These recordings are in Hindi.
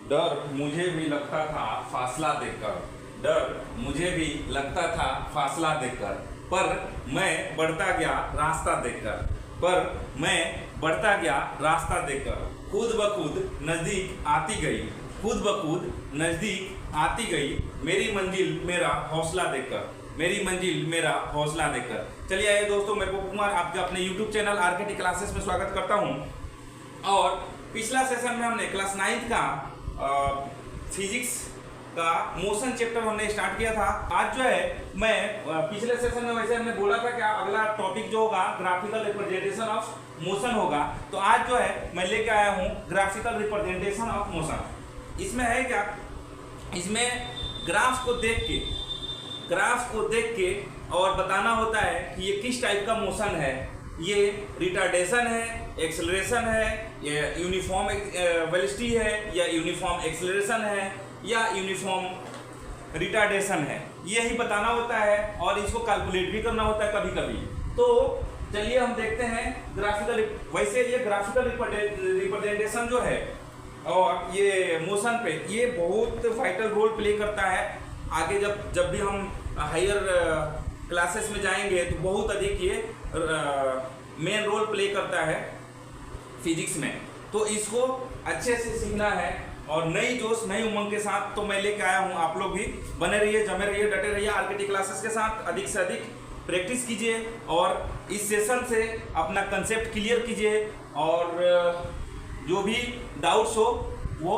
डर मुझे भी लगता था फासला देखकर, डर मुझे भी लगता था फासला देखकर, पर मैं बढ़ता गया रास्ता देखकर, पर मैं बढ़ता गया रास्ता देखकर, खुद ब खुद नज़दीक आती गई, खुद ब खुद नज़दीक आती गई, मेरी मंजिल मेरा हौसला देखकर, मेरी मंजिल मेरा हौसला देखकर। चलिए आइए दोस्तों, मैं पप्पू कुमार आपके अपने YouTube चैनल आरकेटी क्लासेस में स्वागत करता हूं। और पिछला सेशन में हमने क्लास 9 का फिजिक्स का मोशन चैप्टर हमने स्टार्ट किया था। आज जो है मैं पिछले सेशन में वैसे हमने बोला था कि अगला टॉपिक जो होगा ग्राफिकल रिप्रेजेंटेशन ऑफ मोशन होगा, तो आज जो है मैं लेके आया हूँ ग्राफिकल रिप्रेजेंटेशन ऑफ मोशन। इसमें है क्या, इसमें ग्राफ को देख के और बताना होता है कि ये किस टाइप का मोशन है, ये रिटार्डेशन है, एक्सेलरेशन है, या यूनिफॉर्म वेलोसिटी है, या यूनिफॉर्म एक्सेलरेशन है, या यूनिफॉर्म रिटार्डेशन है, यही बताना होता है और इसको कैलकुलेट भी करना होता है कभी कभी। तो चलिए हम देखते हैं ग्राफिकल। वैसे ये ग्राफिकल रिप्रेजेंटेशन जो है और ये मोशन पे ये बहुत वाइटल रोल प्ले करता है। आगे जब भी हम हायर क्लासेस में जाएंगे तो बहुत अधिक ये मेन रोल प्ले करता है फिजिक्स में। तो इसको अच्छे से सीखना है और नई जोश नई उमंग के साथ तो मैं लेके आया हूँ। आप लोग भी बने रहिए, जमे रहिए, डटे रहिए आरकेटी क्लासेस के साथ। अधिक से अधिक प्रैक्टिस कीजिए और इस सेशन से अपना कंसेप्ट क्लियर कीजिए और जो भी डाउट्स हो वो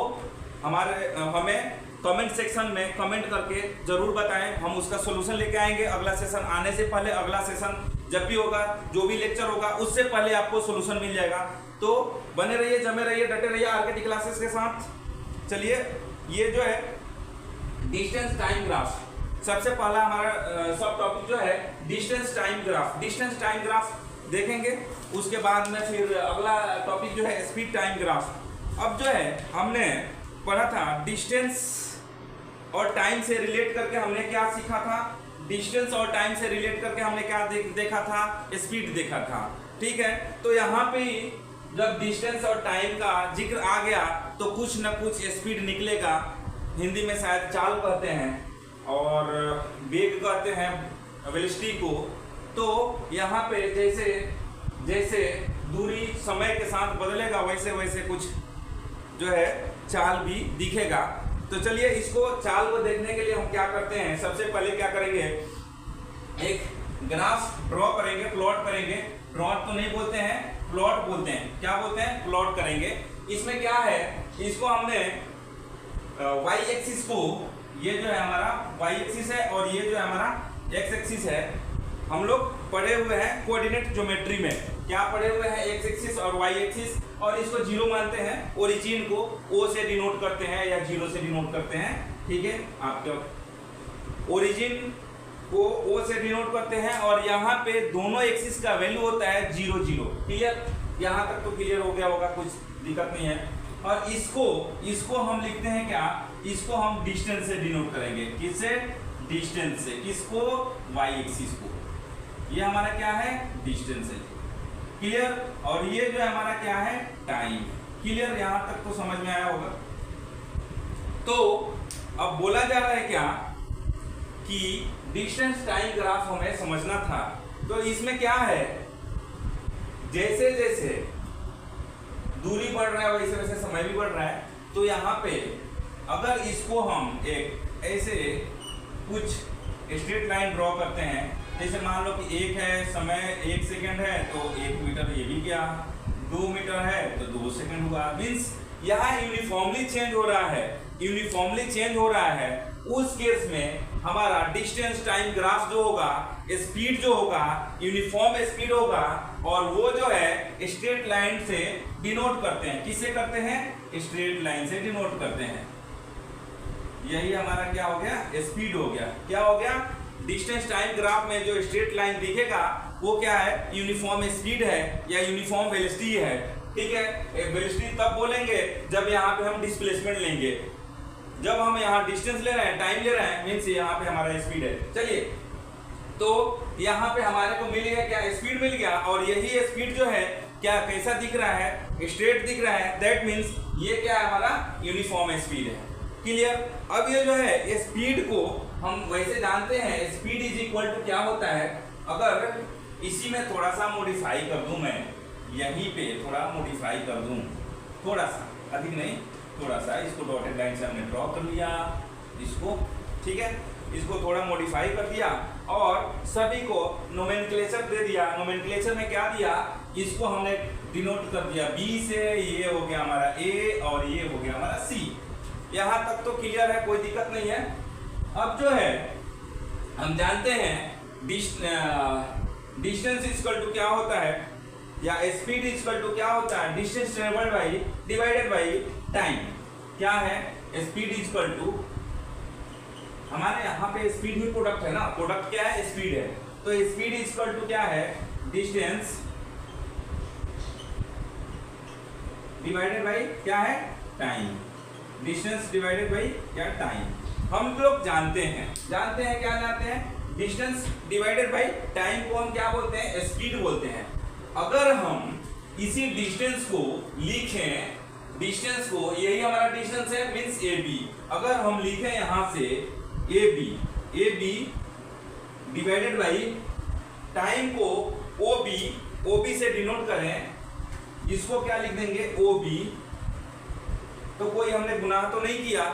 हमें कमेंट सेक्शन में कमेंट करके ज़रूर बताएं, हम उसका सोल्यूशन लेके आएंगे। अगला सेशन आने से पहले, अगला सेशन जब भी होगा, जो भी लेक्चर होगा उससे पहले आपको सोल्यूशन मिल जाएगा। तो बने रहिए, जमे रहिए, डटे रहिए आरकेटी क्लासेस के साथ। चलिए, ये जो है डिस्टेंस टाइम ग्राफ, सबसे पहला हमारा सब टॉपिक जो है distance time graph. Distance time graph देखेंगे, उसके बाद में फिर अगला टॉपिक जो है स्पीड टाइम ग्राफ। अब जो है हमने पढ़ा था डिस्टेंस और टाइम से रिलेट करके हमने क्या सीखा था, डिस्टेंस और टाइम से रिलेट करके हमने क्या देखा था, स्पीड देखा था। ठीक है, तो यहाँ पे जब डिस्टेंस और टाइम का जिक्र आ गया तो कुछ न कुछ स्पीड निकलेगा। हिंदी में शायद चाल कहते हैं और वेग कहते हैं वेलोसिटी को। तो यहाँ पे जैसे जैसे दूरी समय के साथ बदलेगा वैसे वैसे कुछ जो है चाल भी दिखेगा। तो चलिए, इसको चाल को देखने के लिए हम क्या करते हैं, सबसे पहले क्या करेंगे, एक ग्राफ ड्रॉ करेंगे, प्लॉट करेंगे। प्लॉट तो नहीं बोलते हैं, प्लॉट बोलते हैं। क्या बोलते हैं? प्लॉट करेंगे। इसमें क्या है, इसको हमने वाई एक्सिस को, ये जो है हमारा वाई एक्सिस है और ये जो है हमारा एक्स एक्सिस है। हम लोग पढ़े हुए हैं कोऑर्डिनेट ज्योमेट्री में, क्या पढ़े हुए हैं, एक्स एक्सिस और वाई एक्सिस, और इसको जीरो मानते हैं। ओरिजिन को ओ से डिनोट करते हैं या जीरो से डिनोट करते हैं। ठीक है, आपके ओरिजिन को ओ से डिनोट करते हैं और यहाँ पे दोनों एक्सिस का वैल्यू होता है 0 0। क्लियर, यहाँ तक तो क्लियर हो गया होगा, कुछ दिक्कत नहीं है। और इसको हम लिखते हैं क्या, इसको हम डिस्टेंस से डिनोट करेंगे। किससे? डिस्टेंस से। किसको? वाई एक्सिस को। ये हमारा क्या है? डिस्टेंस है। क्लियर, और ये जो हमारा क्या है? टाइम। क्लियर, यहाँ तक तो समझ में आया होगा। तो अब बोला जा रहा है क्या कि डिस्टेंस टाइम ग्राफ हमें समझना था। तो इसमें क्या है, जैसे जैसे दूरी बढ़ रहा है वैसे वैसे समय भी बढ़ रहा है। तो यहाँ पे अगर इसको हम एक ऐसे कुछ स्ट्रेट लाइन ड्रॉ करते हैं, जैसे मान लो कि एक है समय 1 सेकेंड है तो 1 मीटर ये भी गया, 2 मीटर है तो 2 सेकेंड हुआ। मीन्स यहाँ यूनिफॉर्मली चेंज हो रहा है, यूनिफॉर्मली चेंज हो रहा है। उस केस में हमारा डिस्टेंस टाइम ग्राफ जो होगा, स्पीड जो होगा यूनिफॉर्म स्पीड होगा, और वो जो है स्ट्रेट लाइन से डिनोट करते हैं। किससे करते हैं? स्ट्रेट लाइन से डिनोट करते हैं। यही हमारा क्या हो गया? स्पीड हो गया। क्या हो गया? डिस्टेंस टाइम ग्राफ में जो स्ट्रेट लाइन दिखेगा वो क्या है? यूनिफॉर्म स्पीड है या यूनिफॉर्म वेलोसिटी है। ठीक है, वेलोसिटी तब बोलेंगे जब यहाँ पे हम डिस्प्लेसमेंट लेंगे। जब हम यहाँ डिस्टेंस ले रहे हैं, टाइम ले रहे हैं, मीन्स यहाँ पे हमारा स्पीड है। चलिए, तो यहाँ पे हमारे को मिल गया क्या? स्पीड मिल गया। और यही स्पीड जो है क्या कैसा दिख रहा है? स्ट्रेट दिख रहा है, दैट मीन्स ये क्या है, हमारा यूनिफॉर्म स्पीड है। क्लियर। अब ये जो है ये स्पीड को हम वैसे जानते हैं, स्पीड इज इक्वल टू क्या होता है, अगर इसी में थोड़ा सा मॉडिफाई कर दूं, मैं यहीं पे थोड़ा मॉडिफाई कर दूं, थोड़ा सा, अधिक नहीं, थोड़ा सा, इसको डॉटेड लाइन से हमने ड्रॉ कर लिया इसको, ठीक है, इसको थोड़ा मॉडिफाई कर दिया और सभी को नोमेनक्लेचर दे दिया। नोमेनक्लेचर में क्या दिया, इसको हमने डिनोट कर दिया बी से, ये हो गया हमारा ए और ये हो गया हमारा सी। यहाँ तक तो क्लियर है, कोई दिक्कत नहीं है। अब जो है हम जानते हैं डिस्टेंस इक्वल टू क्या होता है, या स्पीड इक्वल टू क्या होता है, distance travelled by divided by time. क्या है, स्पीड इक्वल टू, हमारे यहाँ पे स्पीड ही प्रोडक्ट है ना, प्रोडक्ट क्या है, स्पीड है, तो स्पीड इक्वल टू क्या है, डिस्टेंस डिवाइडेड बाई क्या है, टाइम। डिस्टेंस डिवाइडेड बाई क्या, टाइम। हम लोग जानते हैं क्या जानते हैं, डिस्टेंस डिवाइडेड बाई टाइम को हम क्या बोलते हैं, स्पीड बोलते हैं। अगर हम इसी डिस्टेंस को लिखें, डिस्टेंस को, यही हमारा डिस्टेंस है, मींस ए बी, अगर हम लिखें यहां से A B divided by time को ओ बी से डिनोट करें, इसको क्या लिख देंगे, ओ बी, तो कोई हमने गुनाह तो नहीं किया,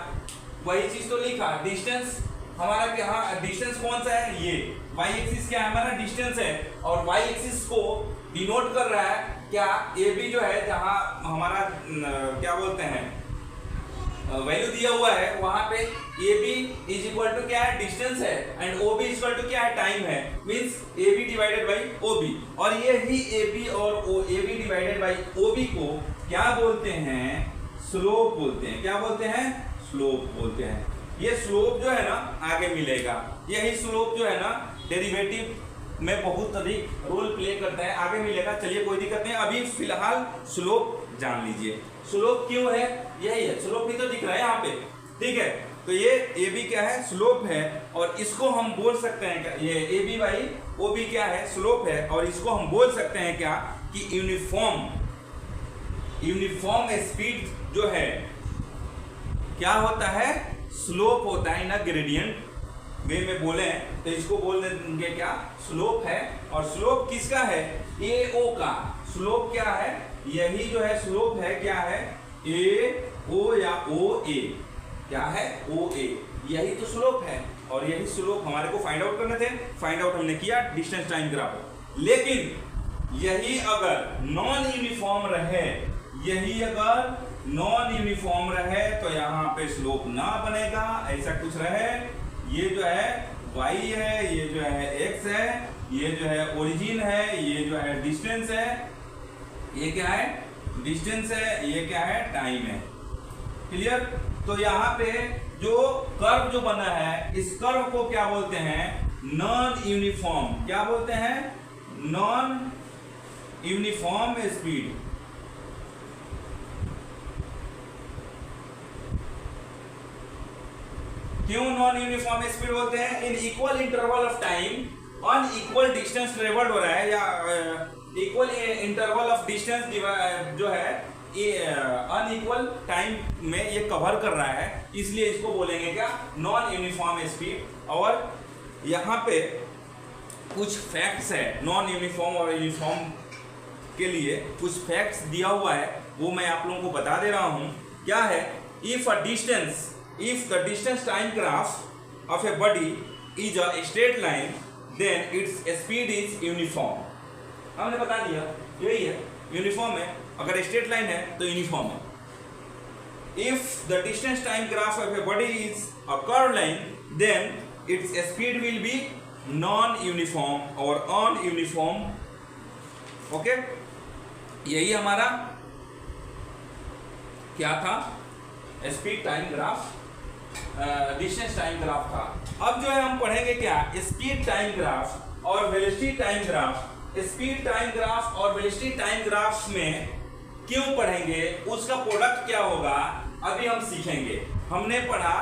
वही चीज तो लिखा। डिस्टेंस हमारा क्या, डिस्टेंस कौन सा है, ये y एक्सिस क्या है, हमारा डिस्टेंस है, और y एक्सिस को डिनोट कर रहा है क्या, ए बी जो है, जहां हमारा क्या बोलते हैं वैल्यू दिया हुआ है, वहां पे A B is equal to क्या है, डिस्टेंस है, and O B is equal to क्या है, टाइम है, means A B divided by O B. और ये ही ए बी और A B divided by O B को क्या बोलते हैं, स्लोप बोलते हैं। क्या बोलते हैं, स्लोप बोलते हैं। ये स्लोप जो है ना आगे मिलेगा, यही स्लोप जो है ना डेरिवेटिव में बहुत अधिक रोल प्ले करता है, आगे मिलेगा। चलिए कोई दिक्कत नहीं, अभी फिलहाल स्लोप जान लीजिए। स्लोप क्यों है, यही है, स्लोप ही तो दिख रहा है यहाँ पे, ठीक है। तो ये ए बी क्या है, स्लोप है, और इसको हम बोल सकते हैं क्या, ये A B by O B क्या है, स्लोप है, और इसको हम बोल सकते हैं क्या कि यूनिफॉर्म स्पीड जो है क्या होता है, स्लोप होता है ना, ग्रेडियंट वे में बोले तो इसको बोल देंगे क्या, स्लोप है। और स्लोप किसका है, ए ओ का। स्लोप क्या है, यही जो है स्लोप है, क्या है, ए ओ या ओ ए, क्या है, ओ ए, यही तो स्लोप है। और यही स्लोप हमारे को फाइंड आउट करने थे, फाइंड आउट हमने किया डिस्टेंस टाइम ग्राफ। लेकिन यही अगर नॉन यूनिफॉर्म रहे, यही अगर नॉन यूनिफॉर्म रहे तो यहाँ पे स्लोप ना बनेगा, ऐसा कुछ रहे, ये जो है y है, ये जो है x है, ये जो है ओरिजिन है, ये जो है डिस्टेंस है, ये क्या है, डिस्टेंस है, ये क्या है, टाइम है। क्लियर। तो यहाँ पे जो कर्व जो बना है, इस कर्व को क्या बोलते हैं, नॉन यूनिफॉर्म। क्या बोलते हैं, नॉन यूनिफॉर्म स्पीड। क्यों नॉन यूनिफॉर्म स्पीड बोलते हैं, in equal interval of time on equal distance travelled हो रहा है, या इक्वल इंटरवल ऑफ डिस्टेंस जो है अनइक्वल टाइम में ये कवर कर रहा है, इसलिए इसको बोलेंगे क्या, नॉन यूनिफॉर्म स्पीड। और यहाँ पे कुछ फैक्ट्स है नॉन यूनिफॉर्म और यूनिफॉर्म के लिए, कुछ फैक्ट्स दिया हुआ है, वो मैं आप लोगों को बता दे रहा हूँ। क्या है, if the distance time graph of a body is a straight line, then its speed is uniform। हमने बता दिया, यही है, यूनिफॉर्म है, अगर स्ट्रेट लाइन है तो यूनिफॉर्म है। If the distance time graph of a body is a curved line, then its speed will be non-uniform or ununiform। Okay, यही हमारा क्या था, speed time graph, distance time graph था। अब जो है हम पढ़ेंगे क्या, स्पीड टाइम ग्राफ और velocity time graph. Speed time graph और वेलोसिटी टाइम ग्राफ में क्यों पढ़ेंगे, उसका प्रोडक्ट क्या होगा, अभी हम सीखेंगे। हमने पढ़ा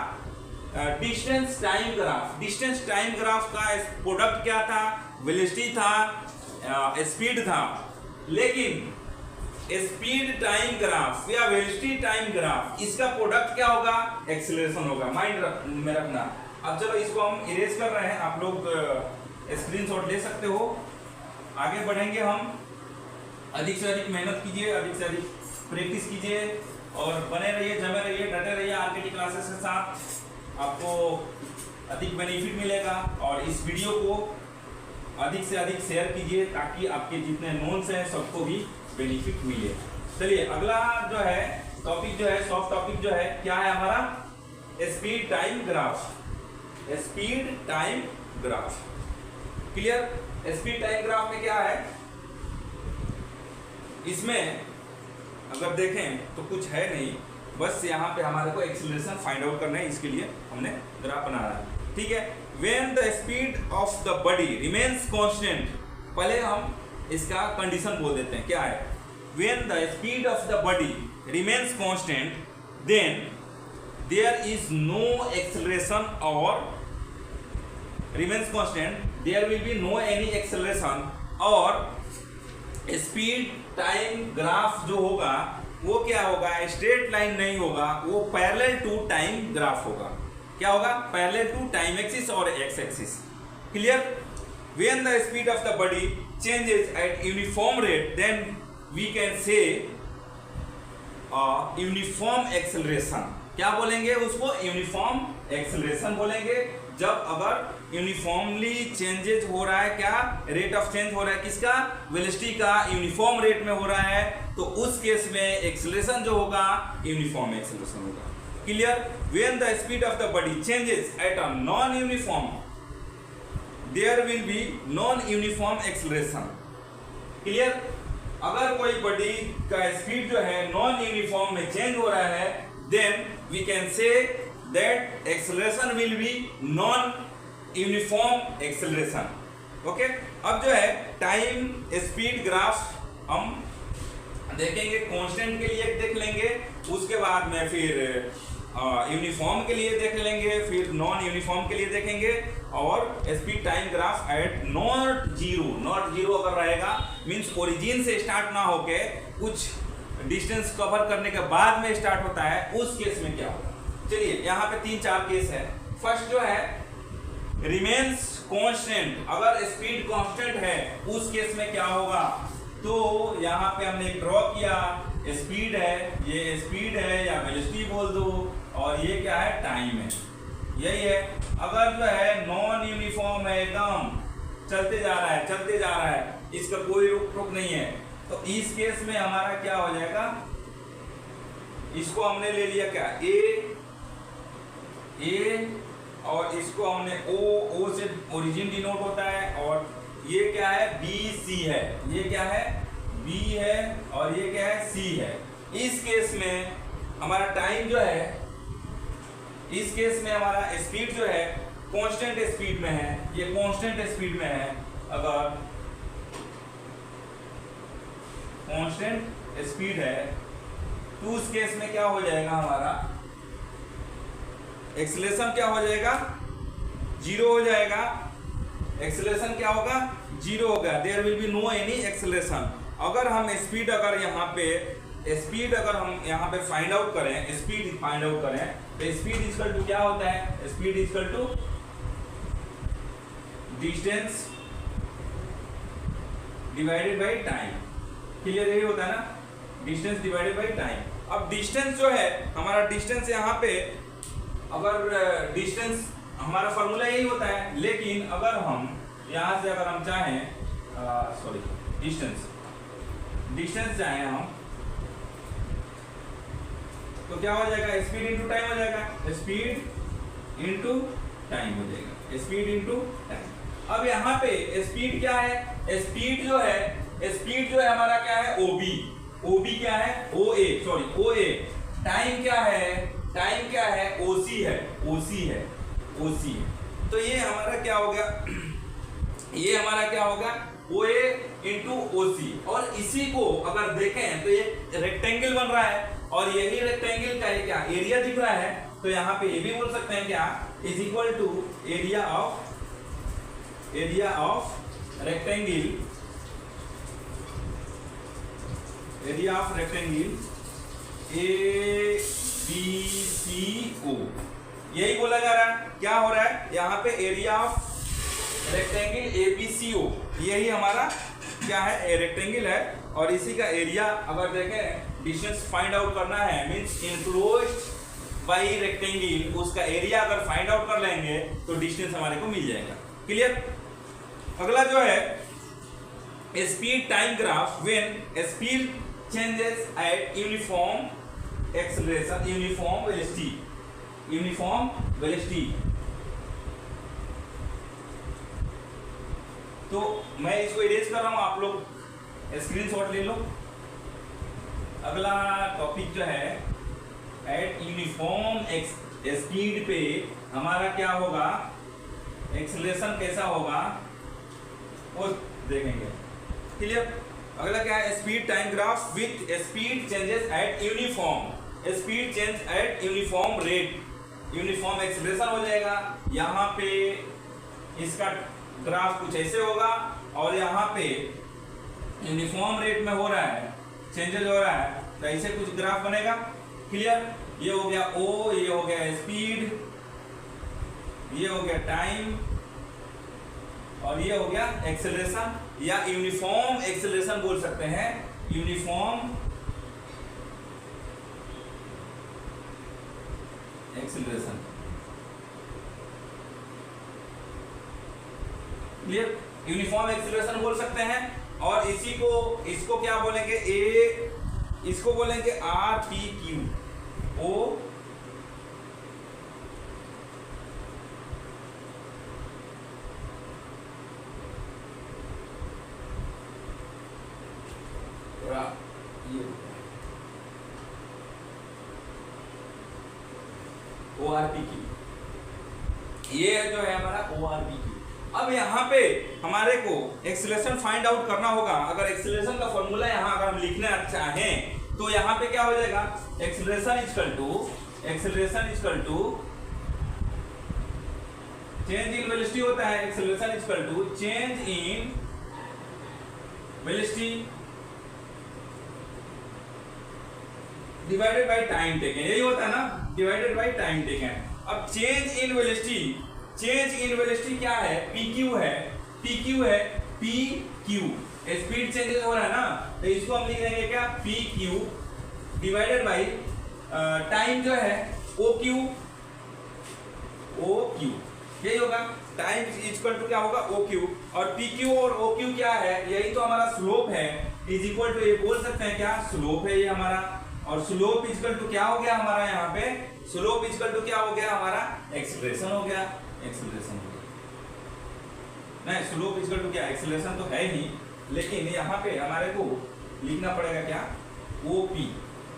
distance time graph. Distance time graph का प्रोडक्ट क्या था, वेलोसिटी था, स्पीड था। लेकिन स्पीड टाइम ग्राफ या वेलोसिटी टाइम ग्राफ, इसका प्रोडक्ट क्या होगा? एक्सीलरेशन होगा। माइंड में रखना। अब चलो इसको हम इरेज कर रहे हैं, आप लोग स्क्रीनशॉट ले सकते हो। आगे बढ़ेंगे हम। अधिक से अधिक मेहनत कीजिए, अधिक से अधिक प्रैक्टिस कीजिए और बने रहिए, जमे रहिए, डटे रहिए आरकेटी क्लासेस के साथ। आपको अधिक बेनिफिट मिलेगा और इस वीडियो को अधिक से अधिक शेयर कीजिए ताकि आपके जितने नोन्स हैं सबको भी बेनिफिट मिले। चलिए अगला जो है टॉपिक जो है, सॉफ्ट टॉपिक जो है, क्या है हमारा? Speed time graph. Speed time graph clear? Speed time graph में क्या है? इसमें अगर देखें तो कुछ है नहीं, बस यहाँ पे हमारे को एक्सीलरेशन फाइंड आउट करना है, इसके लिए हमने ग्राफ बना रहा है। ठीक है। When the speed of the body remains constant, पहले हम इसका कंडीशन बोल देते हैं, क्या है? When the speed of the body remains constant then there is no acceleration और remains constant there will be no any acceleration, और स्पीड टाइम ग्राफ जो होगा वो क्या होगा? स्ट्रेट लाइन नहीं होगा, वो पैरेलल टू टाइम ग्राफ होगा। क्या होगा? पैरेलल टू टाइम एक्सिस और x axis. Clear? When the speed of the body changes at uniform rate then we can say uniform acceleration. क्या बोलेंगे उसको? यूनिफॉर्म एक्सेलरेशन बोलेंगे। जब अगर यूनिफॉर्मली चेंजेस हो रहा है, क्या रेट ऑफ चेंज हो रहा है, किसका? वेलोसिटी का यूनिफॉर्म रेट में हो रहा है, तो उस केस में एक्सेलरेशन जो होगा यूनिफॉर्म एक्सेलरेशन होगा। Clear? When the speed of the body changes at a non uniform there will be non uniform acceleration. Clear? अगर कोई बॉडी का स्पीड जो है नॉन यूनिफॉर्म में चेंज हो रहा है, then we can say that acceleration will be non uniform acceleration. Okay. अब जो है टाइम स्पीड ग्राफ हम देखेंगे, कांस्टेंट के लिए देख लेंगे, उसके बाद में फिर यूनिफॉर्म के लिए देख लेंगे, फिर नॉन यूनिफॉर्म के लिए देखेंगे, और speed time graph at not zero अगर रहेगा, मींस ओरिजिन से स्टार्ट ना होके कुछ डिस्टेंस कवर करने के बाद में स्टार्ट होता है, उस केस में क्या होगा? चलिए यहाँ पे 3-4 केस है। फर्स्ट जो है रिमेन्स कांस्टेंट, अगर स्पीड कांस्टेंट है उस केस में क्या होगा? तो यहाँ पे हमने ड्रॉ किया, स्पीड है, ये स्पीड है या वेलोसिटी बोल दो, और ये क्या है? टाइम है, यही है। अगर जो है नॉन यूनिफॉर्म है, एकदम चलते जा रहा है, इसका कोई रुक टुक नहीं है, तो इस केस में हमारा क्या हो जाएगा? इसको हमने ले लिया क्या? ए, और इसको हमने ओ से ओरिजिन डिनोट होता है, और ये क्या है? बी सी है, ये क्या है? बी है, और ये क्या है? सी है। इस केस में हमारा टाइम जो है, इस केस में हमारा स्पीड जो है कांस्टेंट स्पीड में है, ये कांस्टेंट स्पीड में है। अगर कांस्टेंट स्पीड है तो उस केस में क्या हो जाएगा? हमारा एक्सेलरेशन क्या हो जाएगा? 0 हो जाएगा। एक्सेलरेशन क्या होगा? 0 होगा। There will be no any acceleration. अगर हम स्पीड अगर हम यहाँ पे फाइंड आउट करें, स्पीड फाइंड आउट करें, तो स्पीड इक्वल टू क्या होता है? Speed equal to distance divided by time. Clear? यही होता है ना, डिस्टेंस डिवाइडेड बाई टाइम। अब डिस्टेंस जो है हमारा, डिस्टेंस यहाँ पे अगर डिस्टेंस हमारा फॉर्मूला यही होता है, लेकिन अगर हम यहाँ से अगर हम चाहें डिस्टेंस चाहें हम, तो क्या हो जाएगा? स्पीड इंटू टाइम हो जाएगा, स्पीड इंटू टाइम हो जाएगा, स्पीड इंटू टाइम। अब यहाँ पे स्पीड क्या है? स्पीड जो है हमारा क्या है? ओबी क्या है? ओए। टाइम क्या है? ओसी है। तो ये हमारा क्या हो गया? ये हमारा क्या होगा? ओए इंटू ओसी। और इसी को अगर देखें तो ये रेक्टेंगल बन रहा है, और यही रेक्टेंगल का क्या एरिया दिख रहा है, तो यहाँ पे ये भी बोल सकते हैं क्या? Is equal to area of rectangle area of rectangle ABCO, यही बोला जा रहा है। क्या हो रहा है यहाँ पे, एरिया ऑफ रेक्टेंगल ABCO, यही हमारा क्या है, रेक्टेंगल है। और इसी का एरिया अगर देखें, डिस्टेंस फाइंड आउट करना है, मींस इनक्लोज्ड बाई रेक्टेंगल, उसका एरिया अगर फाइंड आउट कर लेंगे तो डिस्टेंस हमारे को मिल जाएगा। क्लियर। अगला जो है speed time graph when speed changes at uniform acceleration, uniform velocity, uniform velocity. तो मैं इसको इरेज कर रहा हूं, आप लोग स्क्रीनशॉट ले लो। अगला टॉपिक जो है एट यूनिफॉर्म स्पीड पे हमारा क्या होगा, एक्सेलरेशन कैसा होगा वो देखेंगे। क्लियर। अगला क्या है, speed time graph with speed changes at uniform, speed change at uniform rate, uniform acceleration हो जाएगा। यहाँ पे इसका ग्राफ कुछ ऐसे होगा और यहाँ पे यूनिफॉर्म रेट में हो रहा है, चेंजेस हो रहा है, तो ऐसे कुछ ग्राफ बनेगा। क्लियर। ये हो गया O, ये हो गया स्पीड, ये हो गया टाइम, और ये हो गया एक्सेलरेशन, या यूनिफॉर्म एक्सेलरेशन बोल सकते हैं, uniform acceleration. Clear. Uniform acceleration बोल सकते हैं। और इसी को, इसको क्या बोलेंगे, इसको बोलेंगे RPQ, O ORPQ, ये जो है हमारा ORPQ। अब यहाँ पे हमारे को एक्सेलरेशन फाइंड आउट करना होगा। अगर एक्सेलरेशन का फॉर्मूला यहाँ अगर हम लिखना चाहें तो यहाँ पे क्या हो जाएगा, acceleration equal to change in velocity होता है, acceleration equal to change in velocity divided by time taken, यही होता है ना, डिवाइडेड बाय टाइम टेकन। अब change in velocity, change in velocity क्या है, PQ है, PQ, स्पीड चेंजेस हो रहा है ना, तो इसको हम लिख देंगे क्या, PQ डिवाइडेड बाय टाइम जो है OQ, यही होगा। टाइम इक्वल टू क्या होगा, OQ, और PQ और OQ क्या है, यही तो हमारा स्लोप है, इज इक्वल टू, ये बोल सकते हैं क्या, स्लोप है ये हमारा। और स्लोप इक्वल टू क्या हो गया हमारा, यहाँ पे स्लोप इक्वल टू क्या हो गया हमारा, एक्सेलरेशन हो गया, एक्सेलरेशन हो गया। नहीं, स्लोप इक्वल टू क्या, एक्सेलरेशन तो है ही, लेकिन यहाँ पे हमारे को लिखना पड़ेगा क्या, OP,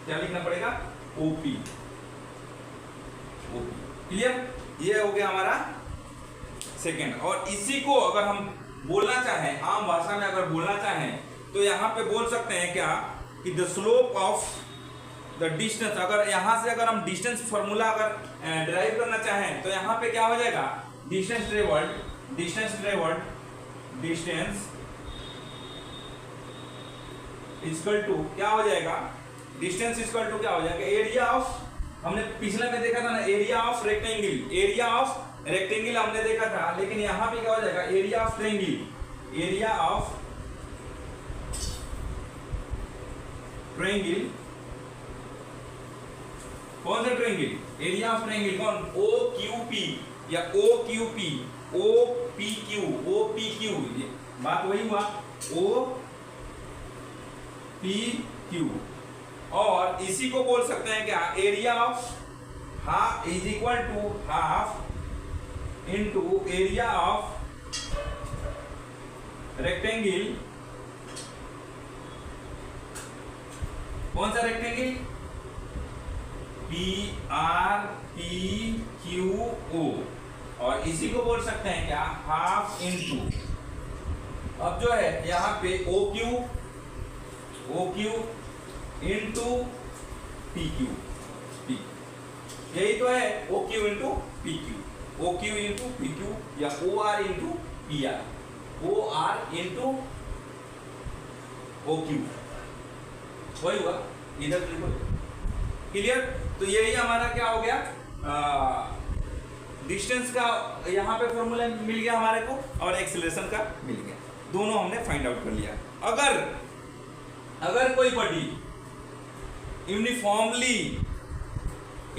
क्या लिखना पड़ेगा, OP। क्लियर। ये हो गया हमारा सेकेंड। और इसी को अगर हम बोलना चाहें, आम भाषा में अगर बोलना चाहें, तो यहाँ पे बोल सकते हैं क्या, कि the slope of the distance, अगर यहाँ से अगर हम डिस्टेंस फॉर्मूला अगर डिराइव करना चाहें तो यहाँ पे क्या हो जाएगा, डिस्टेंस ट्रेवल्ड इक्वल टू क्या हो जाएगा, डिस्टेंस इक्वल टू क्या हो जाएगा, एरिया ऑफ, हमने पिछले में देखा था ना, एरिया ऑफ रेक्टेंगल हमने देखा था, लेकिन यहाँ पे क्या हो जाएगा, एरिया ऑफ ट्रायंगल, कौन सा ट्रायंगल, एरिया ऑफ ट्रायंगल कौन, OQP या OPQ, बात वही हुआ, OPQ। और इसी को बोल सकते हैं क्या, area of half is equal to half into area of rectangle, कौन सा रेक्टेंगल, PRPQO। और इसी को बोल सकते हैं क्या, हाफ इनटू, अब जो है यहाँ पे OQ इनटू PQ, यही तो है, OQ इनटू PQ, या OR into PR, OR into OQ। वही हुआ, इधर लिखो। क्लियर? तो यही हमारा क्या हो गया, डिस्टेंस का यहाँ पे फॉर्मूला मिल गया हमारे को और एक्सेलरेशन का मिल गया, दोनों हमने फाइंड आउट कर लिया। अगर कोई बॉडी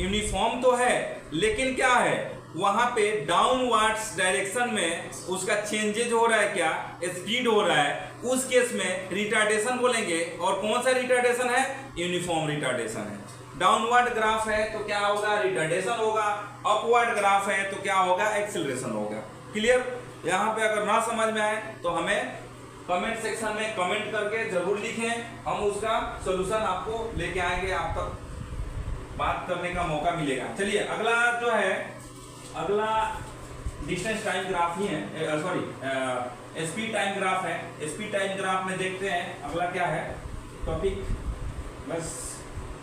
यूनिफॉर्म तो है, लेकिन क्या है वहां पे डाउनवर्ड्स डायरेक्शन में उसका चेंजेज हो रहा है, क्या स्पीड हो रहा है, उस केस में रिटार्डेशन बोलेंगे। और कौन सा रिटार्डेशन है? यूनिफॉर्म रिटार्डेशन है। डाउनवर्ड ग्राफ है तो क्या होगा? रिटार्डेशन होगा। अपवर्ड ग्राफ है तो क्या होगा? एक्सेलरेशन होगा। क्लियर? यहाँ पे अगर ना समझ में आए तो हमें कमेंट सेक्शन में कमेंट करके जरूर लिखें, हम उसका सॉल्यूशन आपको लेके आएंगे, आप तक बात करने का मौका मिलेगा। चलिए अगला जो है, अगला डिस्टेंस टाइम ग्राफ ही है, सॉरी स्पीड टाइम ग्राफ है। स्पीड टाइम ग्राफ में देखते हैं अगला क्या है टॉपिक, बस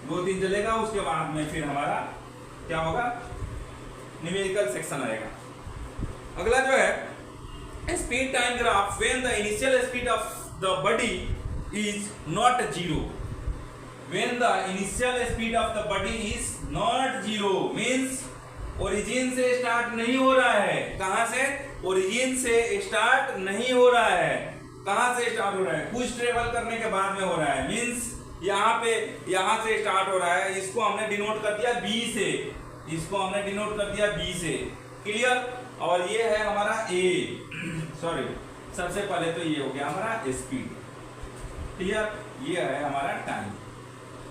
2-3 चलेगा, उसके बाद में फिर हमारा क्या होगा, न्यूमेरिकल सेक्शन आएगा। अगला जो है speed time graph, when the initial speed of the body is not zero. When the initial speed of the body is not zero means origin से स्टार्ट नहीं हो रहा है। कहां से? ओरिजिन से स्टार्ट नहीं हो रहा है। कहां से स्टार्ट हो रहा है? कुछ ट्रेवल करने के बाद में हो रहा है, मींस यहां से स्टार्ट हो रहा है। इसको हमने डिनोट कर दिया बी से, इसको हमने डिनोट कर दिया बी से। क्लियर? और ये है हमारा ए, सॉरी सबसे पहले तो ये हो गया हमारा स्पीड। क्लियर? ये है हमारा टाइम।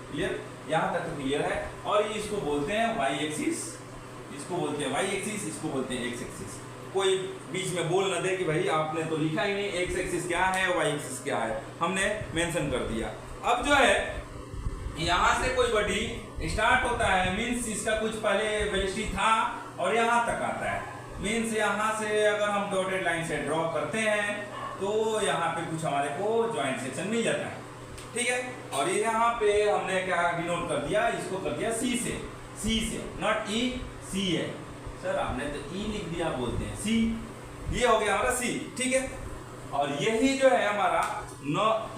क्लियर? यहां तक क्लियर है। और ये इसको बोलते हैं वाई एक्सिस, इसको बोलते हैं वाई एक्सिस, इसको बोलते हैं एक्स एक्सिस। कोई बीच में बोल ना दे कि भाई आपने तो लिखा ही नहीं एक्स एक्सिस क्या है वाई एक्सिस क्या है, हमने मेंशन कर दिया। अब जो है यहां से कोई बॉडी स्टार्ट होता है, मींस इसका कुछ पहले वेलोसिटी था और यहां तक आता है, मींस यहां से अगर हम डॉटेड लाइन से ड्रॉ करते हैं तो यहां पे कुछ हमारे को जॉइंट सेक्शन मिल जाता है। ठीक है? और यहाँ पे हमने क्या डिनोट कर दिया, इसको कर दिया सी से, नॉट ई, सी है। सर आपने तो ई लिख दिया, बोलते हैं सी, ये हो गया हमारा सी। ठीक है? और यही जो है हमारा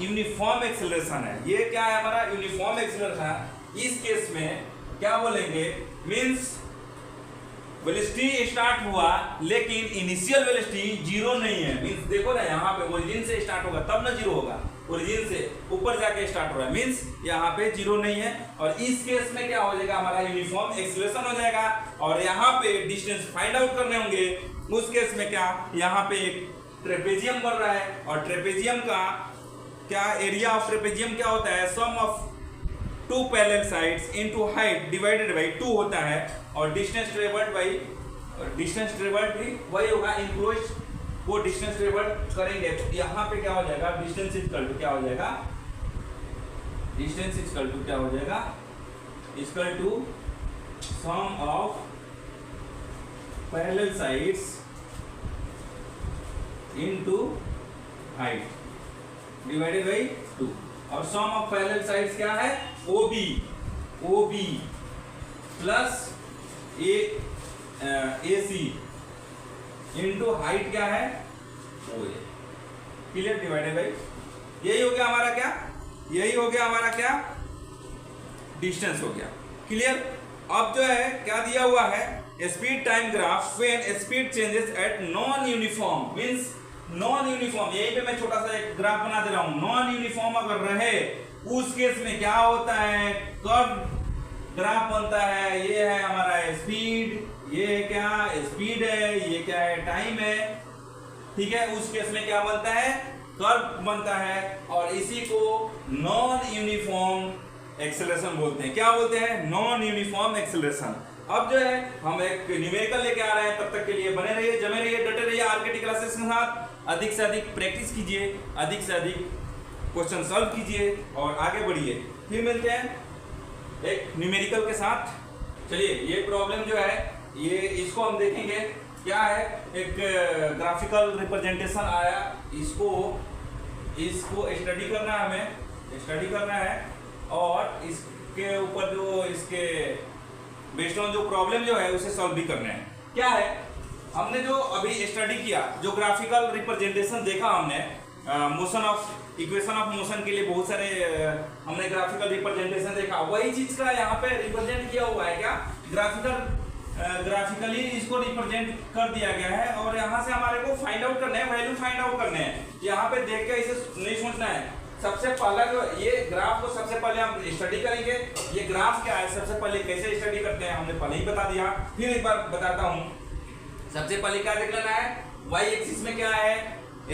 यूनिफॉर्म एक्सेलरेशन है। ये क्या है हमारा यूनिफॉर्म एक्सेलरेशन। इस केस में क्या बोलेंगे, मींस वेलोसिटी स्टार्ट हुआ लेकिन इनिशियल वेलोसिटी जीरो नहीं है। मींस देखो ना, यहाँ पे ओरिजिन से स्टार्ट होगा तब ना जीरो होगा, ओरिजिन से ऊपर जाके स्टार्ट हो रहा है, मींस यहाँ पे जीरो नहीं है। और इस केस में क्या हो जाएगा हमारा यूनिफॉर्म एक्सेलरेशन हो जाएगा। और यहाँ पे डिस्टेंस फाइंड आउट करने होंगे, उस केस में क्या, यहाँ पे एक ट्रेपेजियम बन रहा है और ट्रेपेजियम का क्या एरिया ऑफ ट्रेपेजियम क्या होता है, sum of two parallel sides into height divided by 2 होता है। और डिस्टेंस ट्रेवल्ड भी वही होगा, इनक्लोज वो डिस्टेंस ट्रेवल्ड करेंगे तो यहाँ पे क्या हो जाएगा, डिस्टेंस इक्वल टू क्या हो जाएगा, डिस्टेंस इक्वल टू क्या हो जाएगा, equal to sum of parallel sides into height divided by 2। और सम ऑफ पैरेलल साइड्स क्या है, OB plus AC into height क्या है, OA। क्लियर? डिवाइडेड बाय, यही हो गया हमारा क्या, यही हो गया हमारा क्या, डिस्टेंस हो गया। क्लियर? अब जो है क्या दिया हुआ है, speed time graph when speed changes at non uniform, means non uniform, यहीं पे मैं छोटा सा एक ग्राफ बना दे रहा हूं। नॉन यूनिफॉर्म अगर रहे उस केस में क्या होता है, कर्व ग्राफ बनता है। ये है हमारा स्पीड, ये क्या स्पीड है, ये क्या है टाइम है। ठीक है? उस केस में क्या बनता है, कर्व बनता है। और इसी को नॉन यूनिफॉर्म एक्सेलरेशन बोलते हैं। क्या बोलते हैं? Non uniform acceleration. अब जो है हम एक न्यूमेरिकल लेके आ रहे हैं, तब तक के लिए बने रहिए, जमे रहिए, डटे रहिए आरकेटी क्लासेस के साथ। अधिक से अधिक प्रैक्टिस कीजिए, अधिक से अधिक क्वेश्चन सॉल्व कीजिए और आगे बढ़िए। फिर मिलते हैं एक न्यूमेरिकल के साथ। चलिए ये प्रॉब्लम जो है ये इसको हम देखेंगे क्या है, एक ग्राफिकल रिप्रेजेंटेशन आया, इसको स्टडी करना है, हमें स्टडी करना है। और इसके ऊपर जो इसके बेस्ड ऑन जो प्रॉब्लम जो है उसे सॉल्व भी करना है। क्या है, हमने जो अभी स्टडी किया, जो ग्राफिकल रिप्रेजेंटेशन देखा हमने, motion of equation of motion के लिए बहुत सारे हमने ग्राफिकल रिप्रेजेंटेशन देखा, वही चीज का यहाँ पे रिप्रेजेंट किया हुआ है। क्या ग्राफिकली इसको रिप्रेजेंट कर दिया गया है, और यहाँ से हमारे को फाइंड आउट करना है, वैल्यू फाइंड आउट करने हैं। यहाँ पे देख के इसे नहीं सोचना है। सबसे पहला जो ये ग्राफ को सबसे पहले हम स्टडी करेंगे। ये ग्राफ क्या है, सबसे पहले कैसे स्टडी करते हैं हमने पहले ही बता दिया, फिर एक बार बताता हूँ। सबसे पहले क्या देख लेना है, वाई एक्सिस में क्या है,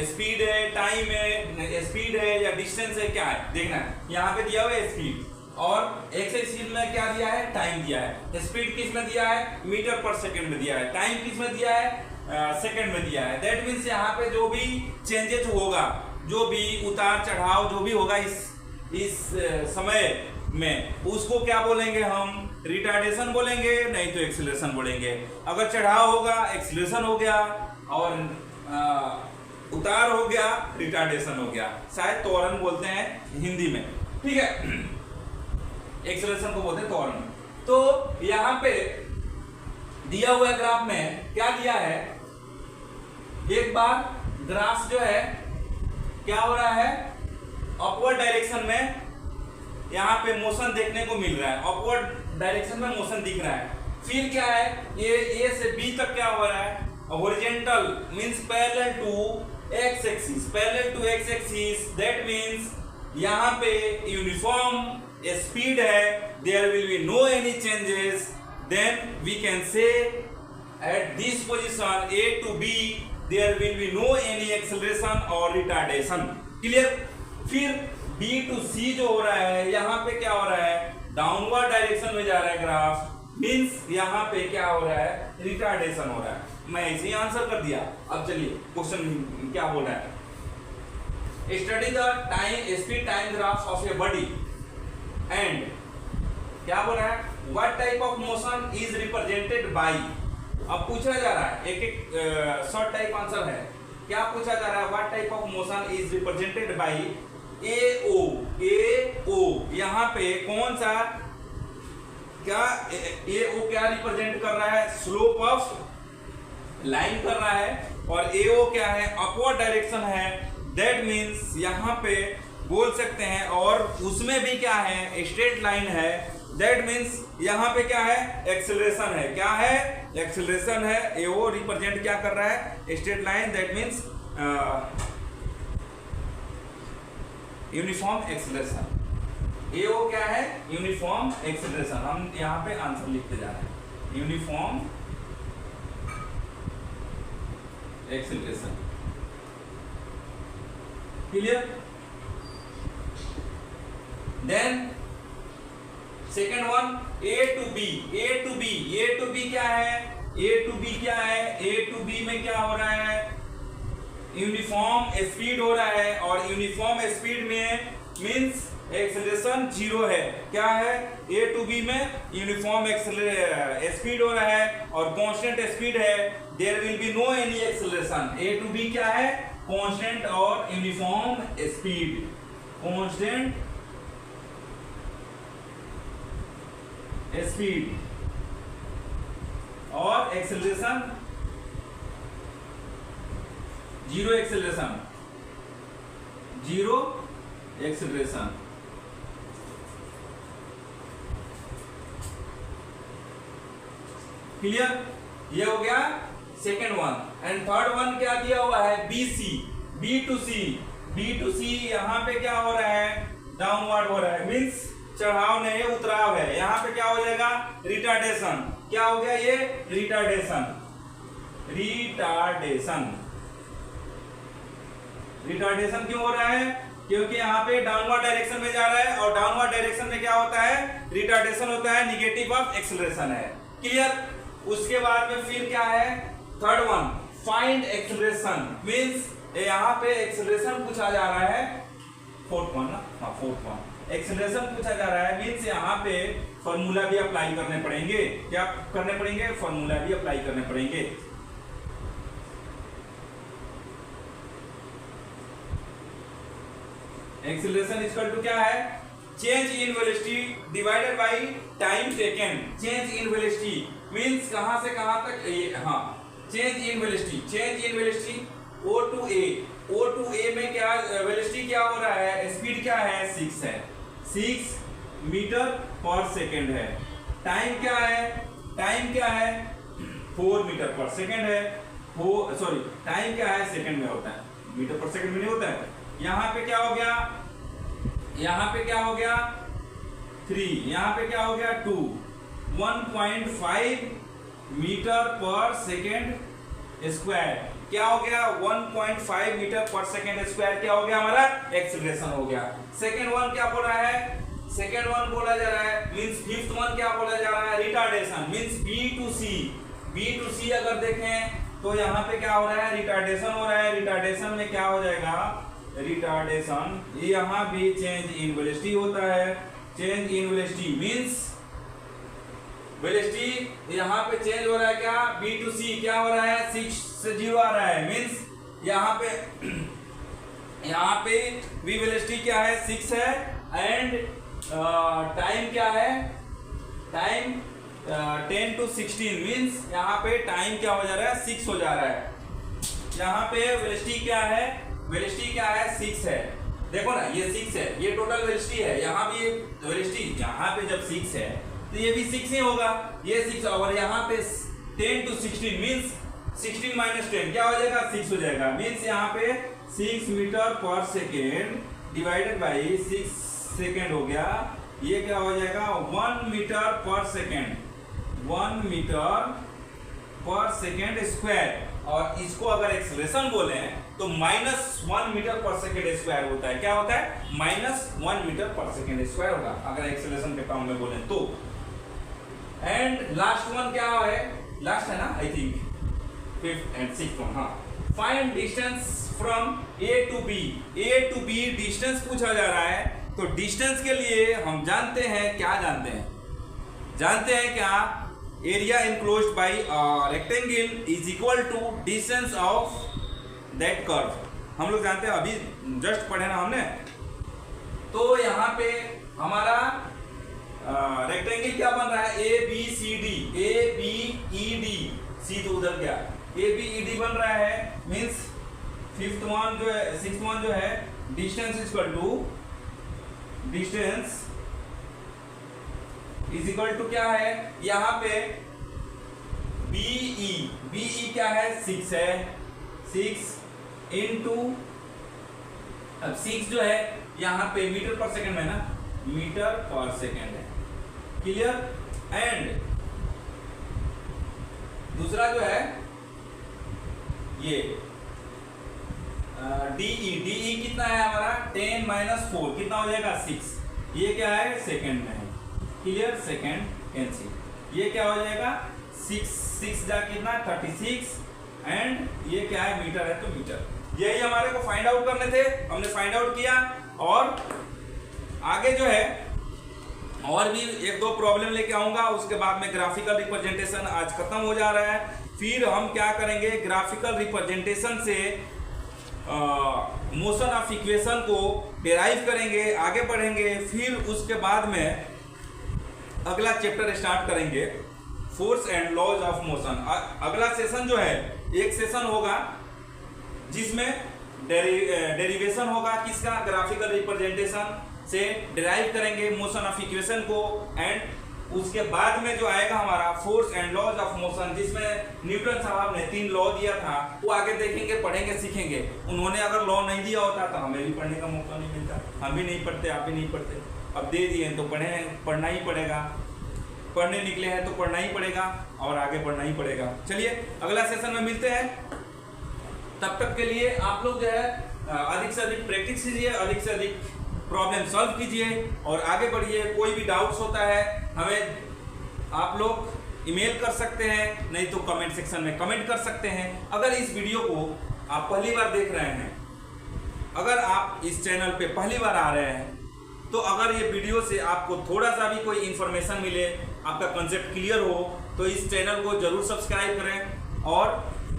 स्पीड है, टाइम है, स्पीड है या डिस्टेंस है, क्या है देखना है। यहाँ पे दिया हुआ है स्पीड, और एक्स एक्सिस में क्या दिया है, टाइम दिया है। स्पीड किस में दिया है, मीटर पर सेकंड में दिया है। टाइम किस में दिया है, सेकंड में दिया है। दैट मीन्स यहाँ पे जो भी चेंजेस होगा, जो भी उतार चढ़ाव जो भी होगा इस समय में, उसको क्या बोलेंगे हम, रिटार्डेशन बोलेंगे, नहीं तो एक्सीलरेशन बोलेंगे। अगर चढ़ाव होगा एक्सीलरेशन हो गया, और उतार हो गया रिटार्डेशन हो गया। शायद त्वरण बोलते हैं हिंदी में, ठीक है। एक्सीलरेशन को बोलते हैं त्वरण। तो यहाँ पे दिया हुआ ग्राफ में क्या दिया है, एक बार ग्राफ जो है क्या हो रहा है, अपवर्ड डायरेक्शन में यहाँ पे मोशन देखने को मिल रहा है, अपवर्ड डायरेक्शन में मोशन दिख रहा है। फिर क्या है, ये ए से बी तक क्या हो रहा है, horizontal means parallel to x axis, parallel to x axis. That means यहाँ पे यूनिफॉर्म स्पीड है, there will be no any changes. Then we can say at this position A to B there will be no any acceleration और रिटार्डेशन। क्लियर। फिर बी टू सी जो हो रहा है, यहाँ पे क्या हो रहा है, डाउनवर्ड डायरेक्शन में जा रहा है ग्राफ, मींस यहाँ पे क्या हो रहा है, रिटार्डेशन हो रहा है। मैं ऐसे ही आंसर कर दिया। अब चलिए क्वेश्चन क्या बोल रहा है, study the time speed time graph of a body and क्या बोल रहा है, what type of motion is represented bye. अब पूछा जा रहा है, एक एक शॉर्ट टाइप आंसर है। क्या पूछा जा रहा है, what type of motion is represented by A O. यहाँ पे कौन सा, क्या ए ओ क्या रिप्रेजेंट कर रहा है, स्लोप ऑफ लाइन कर रहा है, और ए ओ क्या है, अपवर्ड डायरेक्शन है। दैट मीन्स यहाँ पे बोल सकते हैं, और उसमें भी क्या है, स्ट्रेट लाइन है। दैट मीन्स यहाँ पे क्या है, एक्सेलरेशन है। क्या है, एक्सेलरेशन है। ए ओ रिप्रेजेंट क्या कर रहा है, straight line. That means uniform acceleration. A O क्या है, यूनिफॉर्म एक्सेलरेशन। हम यहाँ पे आंसर लिखते जा रहे हैं, uniform acceleration. Clear. Then second one, A to B. A to B क्या है, ए टू बी क्या है, ए टू बी में क्या हो रहा है, यूनिफॉर्म स्पीड हो रहा है, और यूनिफॉर्म स्पीड में मींस एक्सेलरेशन जीरो है। क्या है, ए टू बी में यूनिफॉर्म स्पीड हो रहा है और कांस्टेंट स्पीड है, there will be no any acceleration. A to B क्या है, कांस्टेंट और यूनिफॉर्म स्पीड, कांस्टेंट स्पीड और acceleration zero acceleration, zero acceleration. Clear. ये हो गया second one. And third one क्या दिया हुआ है, B C, B to C. B to सी यहाँ पे क्या हो रहा है, डाउनवर्ड हो रहा है, मीन्स चढ़ाव नहीं उतराव है। यहाँ पे क्या हो जाएगा, रिटार्डेशन। क्या हो गया ये, रिटार्डेशन। रिटार्डेशन क्यों हो रहा है, क्योंकि यहाँ पे डाउनवर्ड डायरेक्शन में जा रहा है, और डाउनवर्ड डायरेक्शन में क्या होता है, रिटार्डेशन होता है, निगेटिव ऑफ एक्सेलरेशन है। क्लियर। उसके बाद में फिर क्या है, third one, find acceleration. Means यहाँ पे एक्सेलरेशन पूछा जा रहा है, फोर्थ वन ना, हाँ फोर्थ वन, एक्सेलरेशन पूछा जा रहा है। मींस यहाँ पे फॉर्मूला भी अप्लाई करने पड़ेंगे। क्या करने पड़ेंगे, फॉर्मूला भी अप्लाई करने पड़ेंगे। एक्सेलरेशन इक्वल टू क्या है, change in velocity divided by time taken. Change in velocity means कहां से कहां तक, हाँ change in velocity, change in velocity O to A O to A में क्या वेलोसिटी क्या हो रहा है, स्पीड क्या है 6 है, 6 मीटर पर सेकेंड है। टाइम क्या है, टाइम क्या है 4 मीटर पर सेकेंड है। सॉरी टाइम क्या है सेकेंड में होता है, मीटर पर सेकेंड में नहीं होता है। यहाँ पे क्या हो गया, यहाँ पे क्या हो गया 3, यहाँ पे क्या हो गया 2, 1.5 मीटर पर सेकेंड स्क्वायर क्या हो गया 1.5 मीटर पर सेकेंड स्क्वायर क्या हो गया हमारा एक्सीलरेशन हो गया। सेकेंड वन क्या बोल रहा है, सेकेंड वन बोला जा रहा है मींस फिफ्थ वन क्या बोला जा रहा है रिटार्डेशन मींस बी टू सी अगर देखें तो यहाँ पे क्या हो रहा है रिटार्डेशन हो रहा है। रिटार्डेशन में क्या हो जाएगा, रिटार्डेशन यहाँ भी चेंज इन वेलोसिटी होता है। Change in velocity means velocity यहाँ पे चेंज हो रहा है क्या, बी टू सी क्या हो रहा है 6 से 0 आ रहा है मींस यहाँ पे वी वेलोसिटी क्या है 6 है एंड टाइम क्या है, टाइम 10 to 16 मींस यहाँ पे टाइम क्या हो जा रहा है 6 हो जा रहा है। यहाँ पे वेलोसिटी क्या है, वेलोसिटी क्या है 6 है। देखो ना ये 6 है, ये टोटल वेलोसिटी है। यहाँ भी वेलोसिटी यहाँ पे जब 6 है तो ये भी 6 ही होगा, ये 6 और यहाँ पे 10 to 16 मींस 16 minus 10 क्या हो जाएगा 6 हो जाएगा मींस यहाँ पे 6 मीटर पर सेकेंड डिवाइडेड बाई 6 सेकेंड हो गया। ये क्या हो जाएगा 1 मीटर पर सेकेंड, 1 मीटर पर सेकेंड स्क्वायर। और इसको अगर एक्सेलरेशन बोले तो -1 मीटर पर सेकेंड स्क्वायर होता है। क्या होता है -1 मीटर पर सेकेंड स्क्वायर होगा अगर एक्सेलरेशन के टर्म में बोले तो। एंड लास्ट वन क्या है, लास्ट है ना I think, fifth and sixth one. हाँ, find distance from A to B। A to B distance पूछा जा रहा है तो डिस्टेंस के लिए हम जानते हैं क्या, जानते हैं क्या, area enclosed by rectangle is equal to distance of that curve. हम लोग जानते हैं, अभी जस्ट पढ़े ना हमने। तो यहाँ पे हमारा रेक्टेंगल क्या बन रहा है ABCD, ABED, सी तो उधर क्या ABED बन रहा है मींस फिफ्थ वन जो है, सिक्स्थ वन जो है डिस्टेंस इज इक्वल टू क्या है यहाँ पे BE क्या है 6 है, 6 इंटू अब 6 जो है यहाँ पे मीटर पर सेकेंड में ना, मीटर पर सेकेंड है, क्लियर। एंड दूसरा जो है ये DE कितना है हमारा 10 - 4 कितना हो जाएगा 6। ये क्या है सेकेंड में है, क्लियर, सेकेंड कैंसिल। ये क्या हो जाएगा 6 जा कितना 36 एंड ये क्या है मीटर है तो मीटर। यही हमारे को फाइंड आउट करने थे, हमने फाइंड आउट किया। और आगे जो है और भी 1-2 प्रॉब्लम लेके आऊंगा, उसके बाद में ग्राफिकल रिप्रेजेंटेशन आज खत्म हो जा रहा है। फिर हम क्या करेंगे ग्राफिकल रिप्रेजेंटेशन से मोशन ऑफ इक्वेशन को डेराइव करेंगे, आगे बढ़ेंगे। फिर उसके बाद में अगला चैप्टर स्टार्ट करेंगे force and laws of motion. अगला सेशन जो है एक सेशन होगा जिसमें डेरिवेशन होगा किसका, ग्राफिकल रिप्रेजेंटेशन से डेराइव करेंगे मोशन ऑफ इक्वेशन को। एंड उसके बाद में जो आएगा हमारा force and laws of motion, जिसमें न्यूटन साहब ने 3 लॉ दिया था, वो आगे देखेंगे, पढ़ेंगे, सीखेंगे। उन्होंने अगर लॉ नहीं दिया होता तो हमें भी पढ़ने का मौका नहीं मिलता, हम भी नहीं पढ़ते, आप भी नहीं पढ़ते। अब दे दिए तो पढ़ना ही पड़ेगा, पढ़ने निकले हैं तो पढ़ना ही पड़ेगा और आगे बढ़ना ही पड़ेगा। चलिए अगला सेशन में मिलते हैं, तब तक के लिए आप लोग जो है अधिक से अधिक प्रैक्टिस कीजिए, अधिक से अधिक प्रॉब्लम सॉल्व कीजिए और आगे बढ़िए। कोई भी डाउट्स होता है हमें आप लोग ईमेल कर सकते हैं, नहीं तो कमेंट सेक्शन में कमेंट कर सकते हैं। अगर इस वीडियो को आप पहली बार देख रहे हैं, अगर आप इस चैनल पे पहली बार आ रहे हैं, तो अगर ये वीडियो से आपको थोड़ा सा भी कोई इन्फॉर्मेशन मिले, आपका कंसेप्ट क्लियर हो, तो इस चैनल को जरूर सब्सक्राइब करें और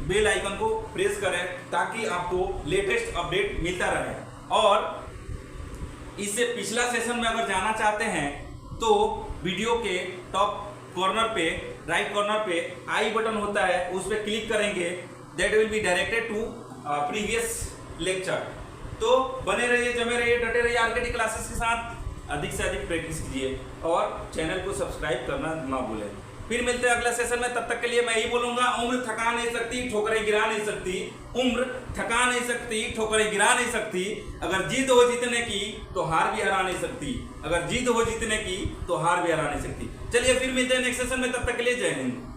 बेल आइकन को प्रेस करें ताकि आपको लेटेस्ट अपडेट मिलता रहे। और इससे पिछला सेशन में अगर जाना चाहते हैं तो वीडियो के टॉप कॉर्नर पे, राइट कॉर्नर पे आई बटन होता है, उस पर क्लिक करेंगे, that will be directed to previous lecture. तो बने रहिए, जमे रहिए, डटे रहिए आरकेटी क्लासेस के साथ, अधिक से अधिक प्रैक्टिस कीजिए और चैनल को सब्सक्राइब करना ना भूलें। फिर मिलते हैं अगले सेशन में, तब तक के लिए मैं यही बोलूंगा, उम्र थका नहीं सकती, ठोकरें गिरा नहीं सकती। उम्र थका नहीं सकती, ठोकरें गिरा नहीं सकती। अगर जीत हो जीतने की तो हार भी हरा नहीं सकती। अगर जीत हो जीतने की तो हार भी हरा नहीं सकती। चलिए फिर मिलते हैं नेक्स्ट सेशन में, तब तक के लिए जय हिंद।